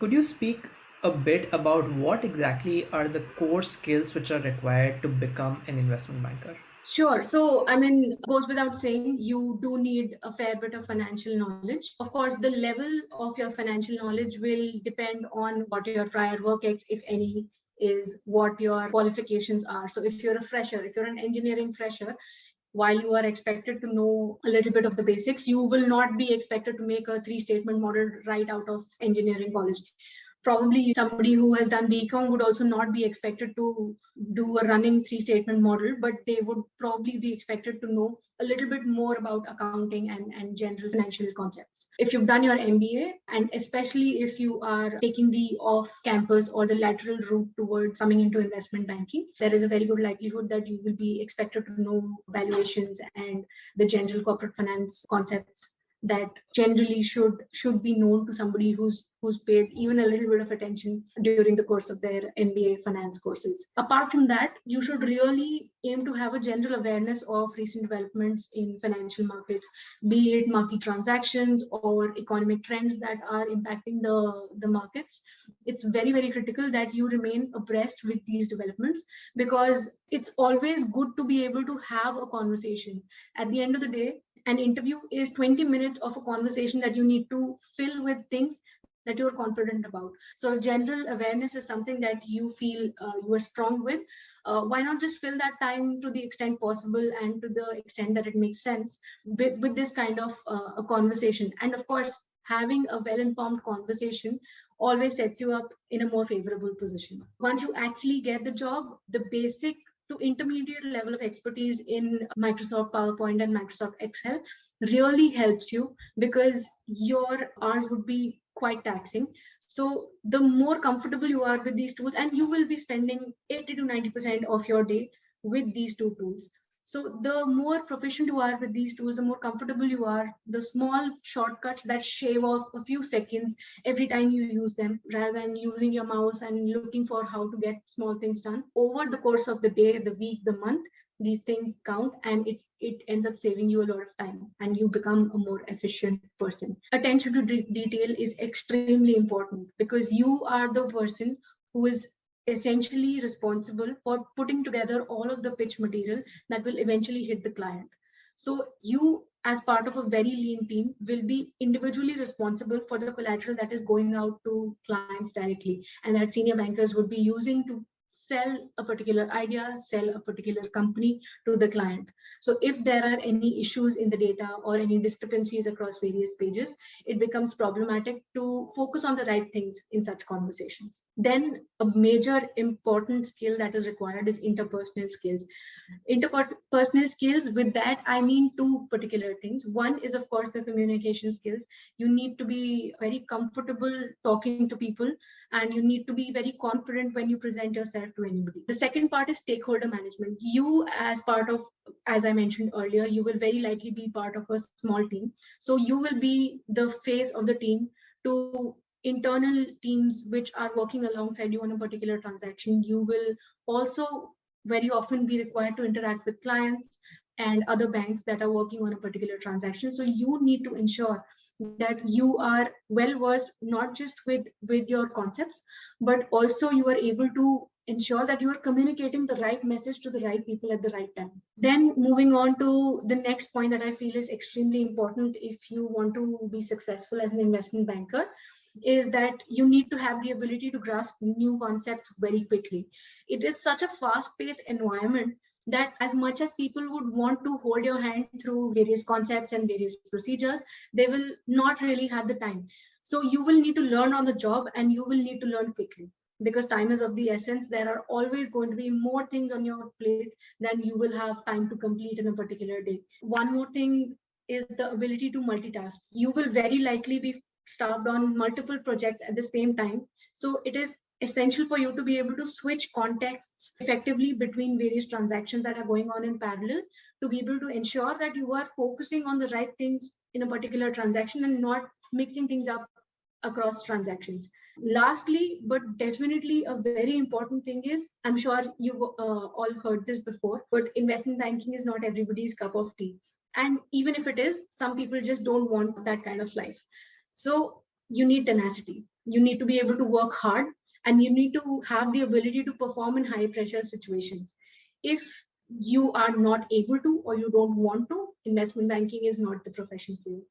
Could you speak a bit about what exactly are the core skills which are required to become an investment banker? Sure. So, I mean, goes without saying, you do need a fair bit of financial knowledge. Of course, the level of your financial knowledge will depend on what your prior work ex, if any, is, what your qualifications are. So, if you're a fresher, if you're an engineering fresher, while you are expected to know a little bit of the basics, you will not be expected to make a three statement model right out of engineering college. Probably somebody who has done BCom would also not be expected to do a running three statement model, but they would probably be expected to know a little bit more about accounting and general financial concepts. If you've done your MBA, and especially if you are taking the off campus or the lateral route towards coming into investment banking, there is a very good likelihood that you will be expected to know valuations and the general corporate finance concepts that generally should be known to somebody who's paid even a little bit of attention during the course of their MBA finance courses. Apart from that, you should really aim to have a general awareness of recent developments in financial markets, be it market transactions or economic trends that are impacting the markets. It's very, very critical that you remain abreast with these developments, because it's always good to be able to have a conversation. At the end of the day, an interview is 20 minutes of a conversation that you need to fill with things that you're confident about. So general awareness is something that you feel you are strong with. Why not just fill that time to the extent possible and to the extent that it makes sense with this kind of a conversation. And of course, having a well-informed conversation always sets you up in a more favorable position. Once you actually get the job, the basic to intermediate level of expertise in Microsoft PowerPoint and Microsoft Excel really helps you, because your hours would be quite taxing. So the more comfortable you are with these tools, and you will be spending 80 to 90% of your day with these two tools. So the more proficient you are with these tools, the more comfortable you are, the small shortcuts that shave off a few seconds every time you use them, rather than using your mouse and looking for how to get small things done. Over the course of the day, the week, the month, these things count, and it ends up saving you a lot of time, and you become a more efficient person. Attention to detail is extremely important, because you are the person who is essentially responsible for putting together all of the pitch material that will eventually hit the client. So you, as part of a very lean team, will be individually responsible for the collateral that is going out to clients directly, and that senior bankers would be using to sell a particular idea, sell a particular company to the client. So if there are any issues in the data or any discrepancies across various pages, it becomes problematic to focus on the right things in such conversations. Then a major important skill that is required is interpersonal skills. Interpersonal skills, with that I mean two particular things. One is, of course, the communication skills. You need to be very comfortable talking to people, and you need to be very confident when you present yourself to anybody. The second part is stakeholder management. You, as part of, as I mentioned earlier, you will very likely be part of a small team. So you will be the face of the team to internal teams which are working alongside you on a particular transaction. You will also very often be required to interact with clients and other banks that are working on a particular transaction. So you need to ensure that you are well versed not just with your concepts, but also you are able to ensure that you are communicating the right message to the right people at the right time. Then moving on to the next point that I feel is extremely important if you want to be successful as an investment banker, is that you need to have the ability to grasp new concepts very quickly. It is such a fast-paced environment that as much as people would want to hold your hand through various concepts and various procedures, they will not really have the time. So you will need to learn on the job, and you will need to learn quickly, because time is of the essence. There are always going to be more things on your plate than you will have time to complete in a particular day. One more thing is the ability to multitask. You will very likely be staffed on multiple projects at the same time. So it is essential for you to be able to switch contexts effectively between various transactions that are going on in parallel, to be able to ensure that you are focusing on the right things in a particular transaction and not mixing things up across transactions. Lastly, but definitely a very important thing is, I'm sure you've all heard this before, but investment banking is not everybody's cup of tea. And even if it is, some people just don't want that kind of life. So you need tenacity. You need to be able to work hard, and you need to have the ability to perform in high pressure situations. If you are not able to, or you don't want to, investment banking is not the profession for you.